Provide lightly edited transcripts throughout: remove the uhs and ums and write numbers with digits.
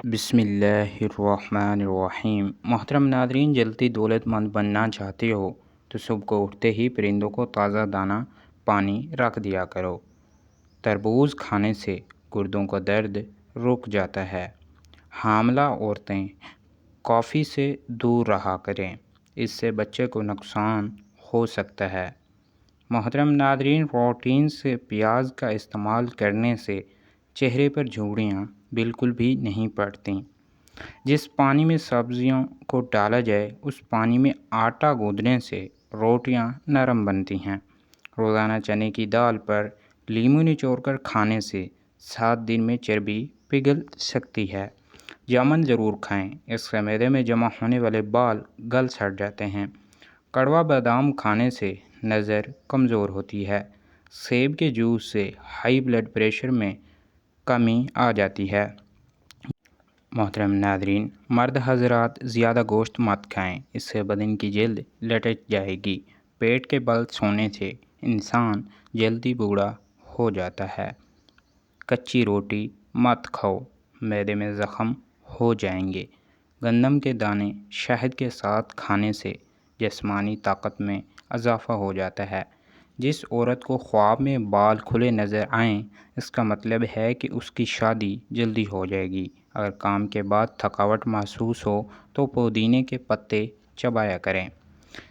بسم اللہ الرحمن الرحیم۔ محترم ناظرین، جلدی دولت مند بننا چاہتے ہو تو صبح کو اٹھتے ہی پرندوں کو تازہ دانہ پانی رکھ دیا کرو۔ تربوز کھانے سے گردوں کا درد رک جاتا ہے۔ حاملہ عورتیں کافی سے دور رہا کریں، اس سے بچے کو نقصان ہو سکتا ہے۔ محترم ناظرین، روٹین سے پیاز کا استعمال کرنے سے چہرے پر جھریاں بالکل بھی نہیں پڑتی۔ جس پانی میں سبزیوں کو ڈالا جائے اس پانی میں آٹا گوندنے سے روٹیاں نرم بنتی ہیں۔ روزانہ چنے کی دال پر لیموں نچوڑ کر کھانے سے 7 دن میں چربی پگھل سکتی ہے۔ جامن ضرور کھائیں، اس سے معدے میں جمع ہونے والے بال گل سڑ جاتے ہیں۔ کڑوا بادام کھانے سے نظر کمزور ہوتی ہے۔ سیب کے جوس سے ہائی بلڈ پریشر میں کمی آ جاتی ہے۔ محترم ناظرین، مرد حضرات زیادہ گوشت مت کھائیں، اس سے بدن کی جلد لٹک جائے گی۔ پیٹ کے بل سونے سے انسان جلدی بوڑھا ہو جاتا ہے۔ کچی روٹی مت کھاؤ، معدے میں زخم ہو جائیں گے۔ گندم کے دانے شہد کے ساتھ کھانے سے جسمانی طاقت میں اضافہ ہو جاتا ہے۔ جس عورت کو خواب میں بال کھلے نظر آئیں، اس کا مطلب ہے کہ اس کی شادی جلدی ہو جائے گی۔ اگر کام کے بعد تھکاوٹ محسوس ہو تو پودینے کے پتے چبایا کریں۔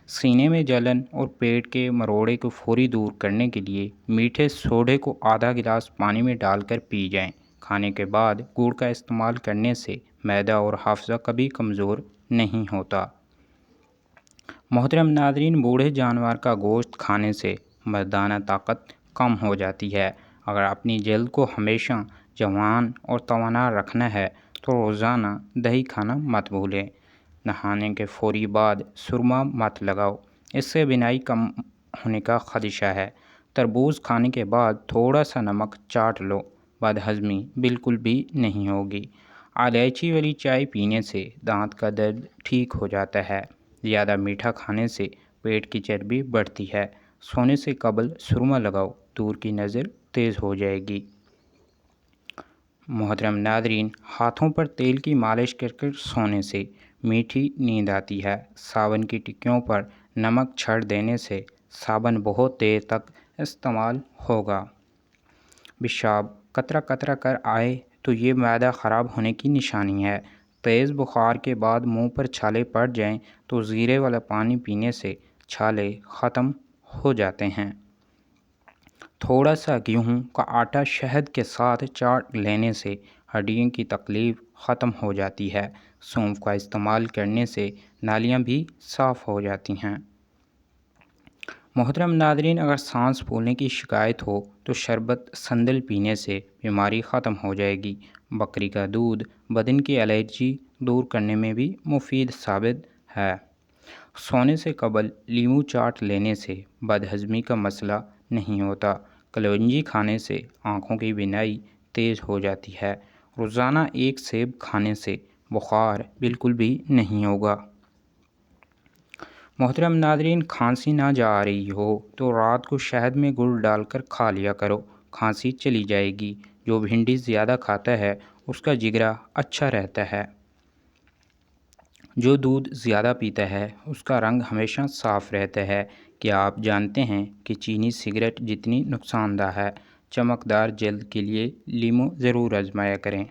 سینے میں جلن اور پیٹ کے مروڑے کو فوری دور کرنے کے لیے میٹھے سوڈے کو آدھا گلاس پانی میں ڈال کر پی جائیں۔ کھانے کے بعد گڑ کا استعمال کرنے سے معدہ اور حافظہ کبھی کمزور نہیں ہوتا۔ محترم ناظرین، بوڑھے جانور کا گوشت کھانے سے مردانہ طاقت کم ہو جاتی ہے۔ اگر اپنی جلد کو ہمیشہ جوان اور توانا رکھنا ہے تو روزانہ دہی کھانا مت بھولیں۔ نہانے کے فوری بعد سرما مت لگاؤ، اس سے بینائی کم ہونے کا خدشہ ہے۔ تربوز کھانے کے بعد تھوڑا سا نمک چاٹ لو، بد ہضمی بالکل بھی نہیں ہوگی۔ الائچی والی چائے پینے سے دانت کا درد ٹھیک ہو جاتا ہے۔ زیادہ میٹھا کھانے سے پیٹ کی چربی بڑھتی ہے۔ سونے سے قبل سرما لگاؤ، دور کی نظر تیز ہو جائے گی۔ محترم ناظرین، ہاتھوں پر تیل کی مالش کر کر سونے سے میٹھی نیند آتی ہے۔ صابن کی ٹکیوں پر نمک چھڑ دینے سے صابن بہت دیر تک استعمال ہوگا۔ پیشاب قطرہ قطرہ کر آئے تو یہ معدہ خراب ہونے کی نشانی ہے۔ تیز بخار کے بعد منہ پر چھالے پڑ جائیں تو زیرے والا پانی پینے سے چھالے ختم ہو جاتے ہیں۔ تھوڑا سا گیہوں کا آٹا شہد کے ساتھ چاٹ لینے سے ہڈیوں کی تکلیف ختم ہو جاتی ہے۔ سونف کا استعمال کرنے سے نالیاں بھی صاف ہو جاتی ہیں۔ محترم ناظرین، اگر سانس پھولنے کی شکایت ہو تو شربت سندل پینے سے بیماری ختم ہو جائے گی۔ بکری کا دودھ بدن کی الرجی دور کرنے میں بھی مفید ثابت ہے۔ سونے سے قبل لیموں چاٹ لینے سے بد ہضمی کا مسئلہ نہیں ہوتا۔ کلونجی کھانے سے آنکھوں کی بینائی تیز ہو جاتی ہے۔ روزانہ ایک سیب کھانے سے بخار بالکل بھی نہیں ہوگا۔ محترم ناظرین، کھانسی نہ جا رہی ہو تو رات کو شہد میں گڑ ڈال کر کھا لیا کرو، کھانسی چلی جائے گی۔ جو بھنڈی زیادہ کھاتا ہے اس کا جگرہ اچھا رہتا ہے۔ جو دودھ زیادہ پیتا ہے اس کا رنگ ہمیشہ صاف رہتا ہے۔ کیا آپ جانتے ہیں کہ چینی سگریٹ جتنی نقصان دہ ہے؟ چمکدار جلد کے لیے لیموں ضرور آزمایا کریں۔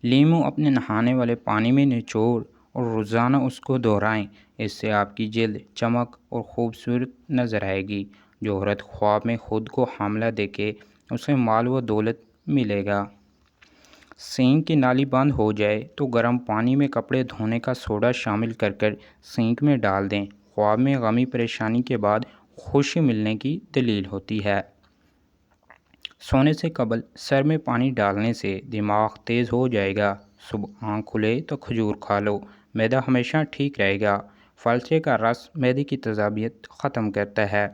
لیموں اپنے نہانے والے پانی میں نچوڑ اور روزانہ اس کو دہرائیں، اس سے آپ کی جلد چمک اور خوبصورت نظر آئے گی۔ جو عورت خواب میں خود کو حاملہ دیکھے اسے مال و دولت ملے گا۔ سینک کی نالی بند ہو جائے تو گرم پانی میں کپڑے دھونے کا سوڈا شامل کر کر سینک میں ڈال دیں۔ خواب میں غمی پریشانی کے بعد خوشی ملنے کی دلیل ہوتی ہے۔ سونے سے قبل سر میں پانی ڈالنے سے دماغ تیز ہو جائے گا۔ صبح آنکھ کھلے تو کھجور کھا لو، معدہ ہمیشہ ٹھیک رہے گا۔ فلسے کا رس معدے کی تیزابیت ختم کرتا ہے۔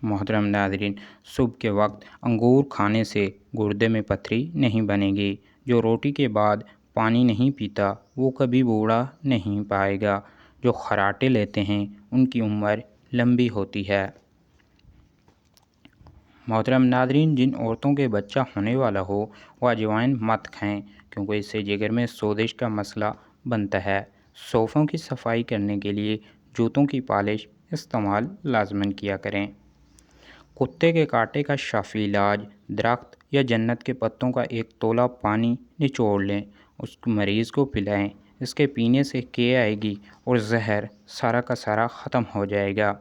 محترم ناظرین، صبح کے وقت انگور کھانے سے گردے میں پتھری نہیں بنے گی۔ جو روٹی کے بعد پانی نہیں پیتا وہ کبھی بوڑھا نہیں پائے گا۔ جو خراٹے لیتے ہیں ان کی عمر لمبی ہوتی ہے۔ محترم ناظرین، جن عورتوں کے بچہ ہونے والا ہو وہ اجوائن مت کھائیں کیونکہ اس سے جگر میں سوزش کا مسئلہ بنتا ہے۔ صوفوں کی صفائی کرنے کے لیے جوتوں کی پالش استعمال لازماً کیا کریں۔ کتے کے کاٹے کا شافی علاج: درخت یا جنت کے پتوں کا ایک تولہ پانی نچوڑ لیں، اس مریض کو پلائیں۔ اس کے پینے سے کے آئے گی اور زہر سارا کا سارا ختم ہو جائے گا۔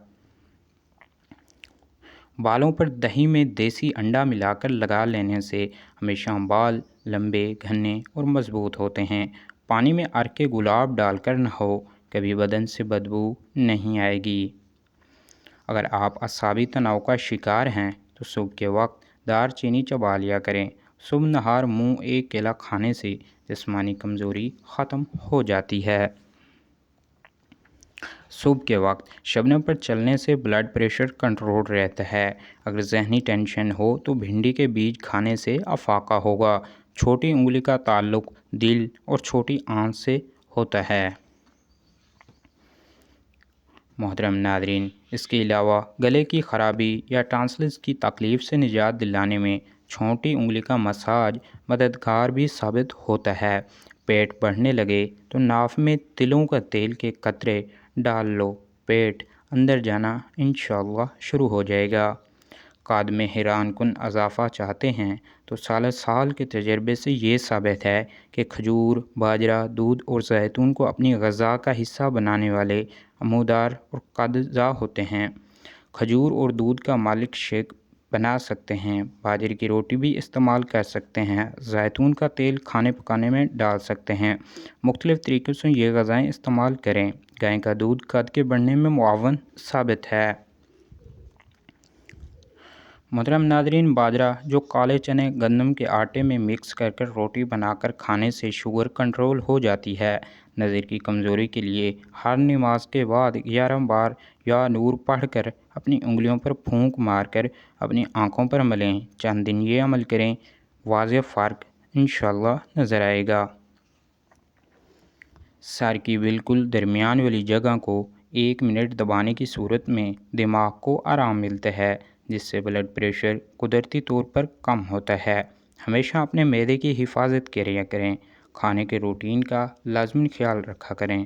بالوں پر دہی میں دیسی انڈا ملا کر لگا لینے سے ہمیشہ بال لمبے، گھنے اور مضبوط ہوتے ہیں۔ پانی میں عرق گلاب ڈال کر نہاؤ، کبھی بدن سے بدبو نہیں آئے گی۔ اگر آپ اعصابی تناؤ کا شکار ہیں تو صبح کے وقت دار چینی چبا لیا کریں۔ صبح نہار منہ ایک کیلا کھانے سے جسمانی کمزوری ختم ہو جاتی ہے۔ صبح کے وقت شبنم پر چلنے سے بلڈ پریشر کنٹرول رہتا ہے۔ اگر ذہنی ٹینشن ہو تو بھنڈی کے بیج کھانے سے افاقہ ہوگا۔ چھوٹی انگلی کا تعلق دل اور چھوٹی آنت سے ہوتا ہے۔ محترم ناظرین، اس کے علاوہ گلے کی خرابی یا ٹانسلز کی تکلیف سے نجات دلانے میں چھوٹی انگلی کا مساج مددگار بھی ثابت ہوتا ہے۔ پیٹ بڑھنے لگے تو ناف میں تلوں کا تیل کے قطرے ڈال لو، پیٹ اندر جانا انشاءاللہ شروع ہو جائے گا۔ قد میں حیران کن اضافہ چاہتے ہیں تو سال کے تجربے سے یہ ثابت ہے کہ کھجور، باجرہ، دودھ اور زیتون کو اپنی غذا کا حصہ بنانے والے عمودار اور قدزا ہوتے ہیں۔ کھجور اور دودھ کا ملک شیک بنا سکتے ہیں، باجرے کی روٹی بھی استعمال کر سکتے ہیں، زیتون کا تیل کھانے پکانے میں ڈال سکتے ہیں۔ مختلف طریقوں سے یہ غذائیں استعمال کریں۔ گائے کا دودھ قد کے بڑھنے میں معاون ثابت ہے۔ محترم ناظرین، باجرہ جو کالے چنے گندم کے آٹے میں مکس کر روٹی بنا کر کھانے سے شوگر کنٹرول ہو جاتی ہے۔ نظر کی کمزوری کے لیے ہر نماز کے بعد 11 بار یا نور پڑھ کر اپنی انگلیوں پر پھونک مار کر اپنی آنکھوں پر ملیں۔ چند دن یہ عمل کریں، واضح فرق انشاءاللہ نظر آئے گا۔ سر کی بالکل درمیان والی جگہ کو 1 منٹ دبانے کی صورت میں دماغ کو آرام ملتا ہے، جس سے بلڈ پریشر قدرتی طور پر کم ہوتا ہے۔ ہمیشہ اپنے معدے کی حفاظت کیا کریں۔ کھانے کے روٹین کا لازمی خیال رکھا کریں۔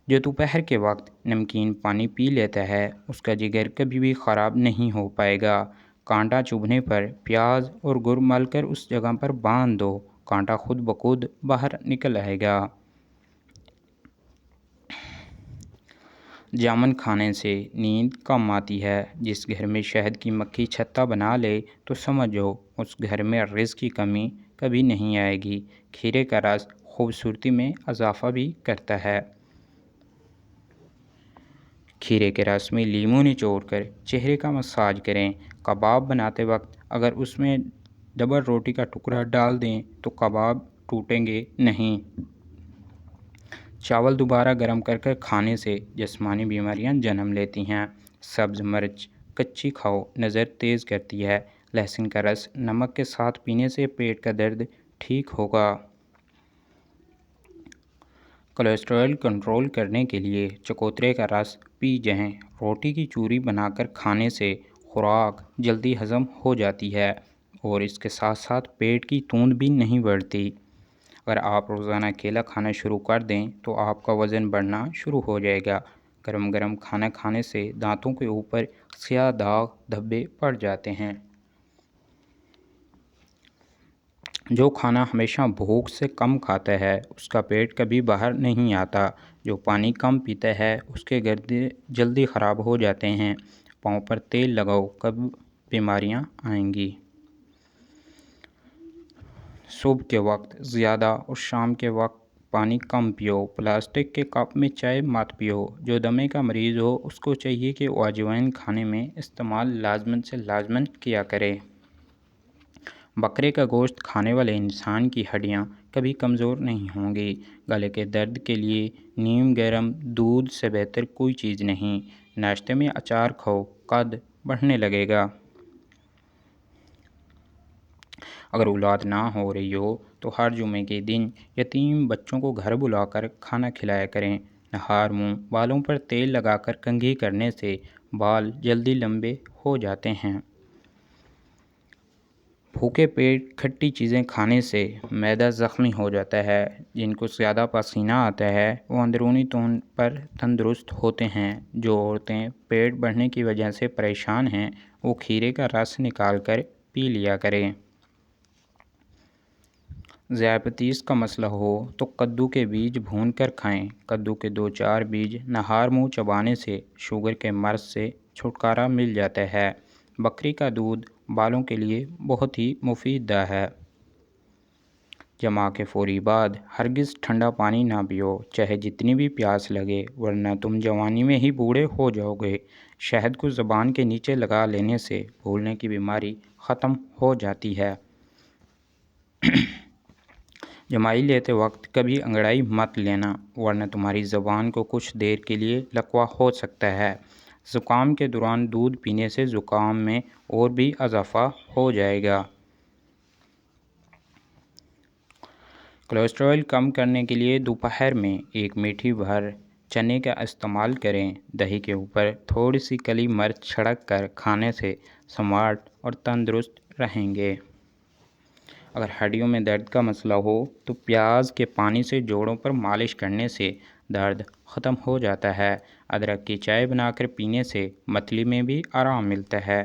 جو دوپہر کے وقت نمکین پانی پی لیتا ہے اس کا جگر کبھی بھی خراب نہیں ہو پائے گا۔ کانٹا چبھنے پر پیاز اور گر مل کر اس جگہ پر باندھ دو، کانٹا خود بخود باہر نکل آئے گا۔ جامن کھانے سے نیند کم آتی ہے۔ جس گھر میں شہد کی مکھی چھتا بنا لے تو سمجھو اس گھر میں رزق کی کمی کبھی نہیں آئے گی۔ کھیرے کا رس خوبصورتی میں اضافہ بھی کرتا ہے۔ کھیرے کے رس میں لیموں نچوڑ کر چہرے کا مساج کریں۔ کباب بناتے وقت اگر اس میں ڈبل روٹی کا ٹکڑا ڈال دیں تو کباب ٹوٹیں گے نہیں۔ چاول دوبارہ گرم کر کھانے سے جسمانی بیماریاں جنم لیتی ہیں۔ سبز مرچ کچی کھاؤ، نظر تیز کرتی ہے۔ لہسن کا رس نمک کے ساتھ پینے سے پیٹ کا درد ٹھیک ہوگا۔ کولیسٹرول کنٹرول کرنے کے لیے چکوترے کا رس پی جائیں۔ روٹی کی چوری بنا کر کھانے سے خوراک جلدی ہضم ہو جاتی ہے اور اس کے ساتھ ساتھ پیٹ کی توند بھی نہیں بڑھتی۔ اگر آپ روزانہ کیلا کھانا شروع کر دیں تو آپ کا وزن بڑھنا شروع ہو جائے گا۔ گرم گرم کھانا کھانے سے دانتوں کے اوپر سیاہ داغ دھبے پڑ جاتے ہیں۔ جو کھانا ہمیشہ بھوک سے کم کھاتا ہے اس کا پیٹ کبھی باہر نہیں آتا۔ جو پانی کم پیتا ہے اس کے گردے جلدی خراب ہو جاتے ہیں۔ پاؤں پر تیل لگاؤ، کب بیماریاں آئیں گی۔ صبح کے وقت زیادہ اور شام کے وقت پانی کم پیو۔ پلاسٹک کے کپ میں چائے مت پیو۔ جو دمے کا مریض ہو اس کو چاہیے کہ وہ اجوائن کھانے میں استعمال لازماً سے لازماً کیا کرے۔ بکرے کا گوشت کھانے والے انسان کی ہڈیاں کبھی کمزور نہیں ہوں گی۔ گلے کے درد کے لیے نیم گرم دودھ سے بہتر کوئی چیز نہیں۔ ناشتے میں اچار کھاؤ، قد بڑھنے لگے گا۔ اگر اولاد نہ ہو رہی ہو تو ہر جمعے کے دن یتیم بچوں کو گھر بلا کر کھانا کھلایا کریں۔ نہار منہ بالوں پر تیل لگا کر کنگھی کرنے سے بال جلدی لمبے ہو جاتے ہیں۔ بھوکے پیٹ کھٹی چیزیں کھانے سے معدہ زخمی ہو جاتا ہے۔ جن کو زیادہ پسینہ آتا ہے وہ اندرونی طور پر تندرست ہوتے ہیں۔ جو عورتیں پیٹ بڑھنے کی وجہ سے پریشان ہیں وہ کھیرے کا رس نکال کر پی لیا کریں۔ ذیابیطس کا مسئلہ ہو تو کدو کے بیج بھون کر کھائیں۔ کدو کے 2-4 بیج نہار منہ چبانے سے شوگر کے مرض سے چھٹکارا مل جاتا ہے۔ بکری کا دودھ بالوں کے لیے بہت ہی مفید ہے۔ جماع کے فوری بعد ہرگز ٹھنڈا پانی نہ پیو، چاہے جتنی بھی پیاس لگے، ورنہ تم جوانی میں ہی بوڑھے ہو جاؤ گے۔ شہد کو زبان کے نیچے لگا لینے سے بھولنے کی بیماری ختم ہو جاتی ہے۔ جمائی لیتے وقت کبھی انگڑائی مت لینا، ورنہ تمہاری زبان کو کچھ دیر کے لیے لکوا ہو سکتا ہے۔ زکام کے دوران دودھ پینے سے زکام میں اور بھی اضافہ ہو جائے گا۔ کولیسٹرول کم کرنے کے لیے دوپہر میں ایک مٹھی بھر چنے کا استعمال کریں۔ دہی کے اوپر تھوڑی سی کلی مرچ چھڑک کر کھانے سے سمارٹ اور تندرست رہیں گے۔ اگر ہڈیوں میں درد کا مسئلہ ہو تو پیاز کے پانی سے جوڑوں پر مالش کرنے سے درد ختم ہو جاتا ہے۔ ادرک کی چائے بنا کر پینے سے متلی میں بھی آرام ملتا ہے۔